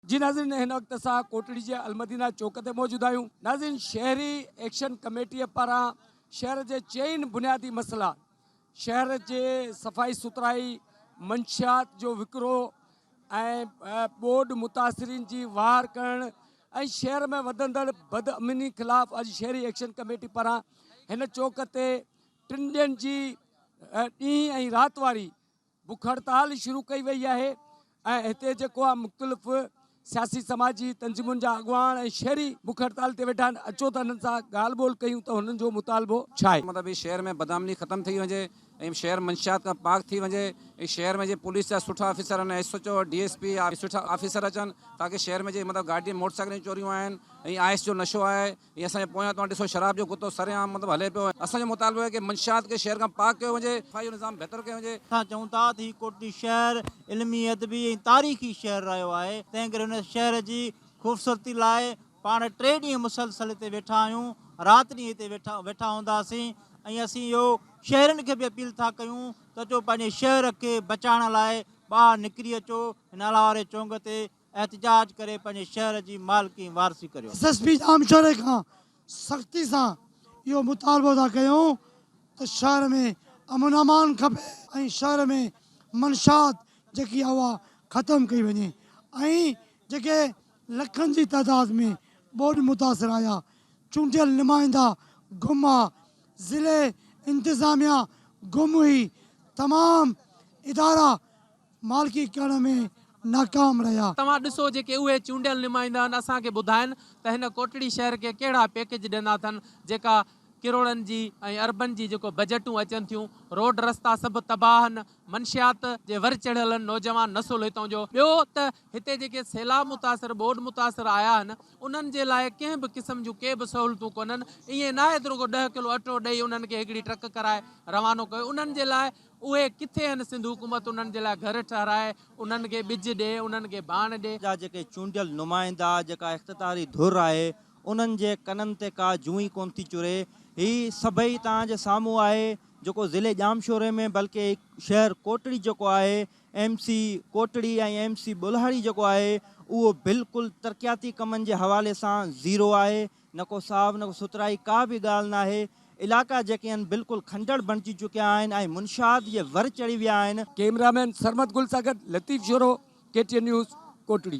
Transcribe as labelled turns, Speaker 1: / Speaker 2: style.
Speaker 1: जी नाज़रीन, हिन वक्त असां कोटड़ी जे अलमदीना चौक ते मौजूद आहियूं। नाज़रीन, शहरी एक्शन कमेटी पारां शहर जे चईन बुनियादी मसला शहर जे सफ़ाई सुथराई, मंशियात जो विकिरो ऐं बोर्ड मुतासिरीन जी वार करण ऐं शहर में वधंदड़ बदअमनी ख़िलाफ़ अॼु शहरी एक्शन कमेटी पारां हिन चौक ते 3 ॾींहंनि जी ॾींहं ऐं राति वारी बुख हड़ताल शुरू कई वई आहे ऐं हिते जेको आहे मुख़्तलिफ़ सियासी समाजी तंज़ीमुनि जा अॻुवान ऐं शहरी बुख हड़ताल ते वेठा आहिनि। अचो त हिननि सां ॻाल्हि ॿोल कयूं त हुननि जो मुतालबो छा आहे।
Speaker 2: मतलब इस शहर में बदआमनी ख़त्म थी वजे, शहर मंशियात का पाक थी वजे, शहर में पुलिस जा सुठा ऑफिसर आहिनि, एसओचओ DSP सुठा ऑफिसर अचनि ताकि शहर में मतलब गाड़ी मोटरसाइकिल चोरियूं आहिनि, आइस जो नशो आहे, ऐं असांजे पोयां तव्हां ॾिसो शराब जो कुतो सरेआम मतलब हले पियो। असांजो मुतालबो आहे कि मंशियात के शहर खां पाक कयो वञे, सफ़ाई जो निज़ाम बहितर कयो वञे।
Speaker 3: असां चऊं था त कोटड़ी शहर इल्मी अदबी ऐं तारीख़ी शहर रहियो आहे, तंहिं करे हुन शहर जी ख़ूबसूरती लाइ पाण 3 ॾींहं मुसलसल हिते वेठा आहियूं, राति ॾींहं हिते वेठा हूंदासीं ऐं असीं इहो शहरनि खे बि अपील था कयूं त अचो पंहिंजे शहर खे बचाइण लाइ ॿाहिरि निकिरी अचो, नाला वारे चौंक ते एहतिजाज करे पंहिंजे शहर जी मालिकी वारसी करियो।
Speaker 4: SSP जामशोरे खां सख़्ती सां इहो मुतालबो था कयूं त शहर में अमन अमान खपे ऐं शहर में मंशात जेकी आहे उहा ख़तमु कई वञे ऐं जेके लखनि जी तइदाद में बोर्ड मुतासिर आया, चूंडियल नुमाइंदा गुम आहे, ज़िले इंतिज़ामिया गुम हुई, तमामु इदारा मालिकी करण में नाकाम रहिया।
Speaker 5: तव्हां ॾिसो जेके उहे चूंडियल नुमाइंदा आहिनि असांखे ॿुधाइनि त हिन कोटड़ी शहर खे कहिड़ा पैकेज ॾिना अथनि, जेका किरोड़नि जी ऐं अरबनि जी जेको बजटूं अचनि थियूं, रोड रस्ता सभु तबाह आहिनि, मंशियात जे वर चढ़ियल आहिनि, नौजवान नसुल हितां जो। ॿियो त हिते जेके सैलाब मुतासिर बोर्ड मुतासिर आया आहिनि उन्हनि जे लाइ कंहिं बि क़िस्म जूं के बि सहूलियतूं कोन्हनि। ईअं न आहे त रुगो 10 किलो अटो ॾेई उन्हनि खे हिकिड़ी ट्रक कराए रवानो कयो, उन्हनि जे लाइ उहे किथे आहिनि सिंध हुकूमत उन्हनि जे लाइ घर ठाराए, उन्हनि खे ॿिज ॾे, उन्हनि खे बाण ॾे।
Speaker 3: जा जेके चूंडियल नुमाइंदा जेका इख़्तितारी धुर आहे उन्हनि जे कननि ते का जूं ई कोन थी चुरे। ही सभई तव्हांजे साम्हूं आहे जेको ज़िले जामशोरे में बल्कि शहर कोटड़ी जेको आहे MC कोटड़ी ऐं MC बुल्हाड़ी जेको आहे उहो बिल्कुलु तरक़ियाती कमनि जे हवाले सां ज़ीरो आहे, न को साफ़ न को सुथराई का बि ॻाल्हि न आहे। इलाइक़ा जेके आहिनि बिल्कुलु खंडड़ बणिजी चुकिया आहिनि ऐं मुनशात जे वर चढ़ी विया आहिनि।
Speaker 1: कैमरामैन सरमद गुल सां गॾु लतीफ़ जोरो, KTN न्यूज़, कोटड़ी।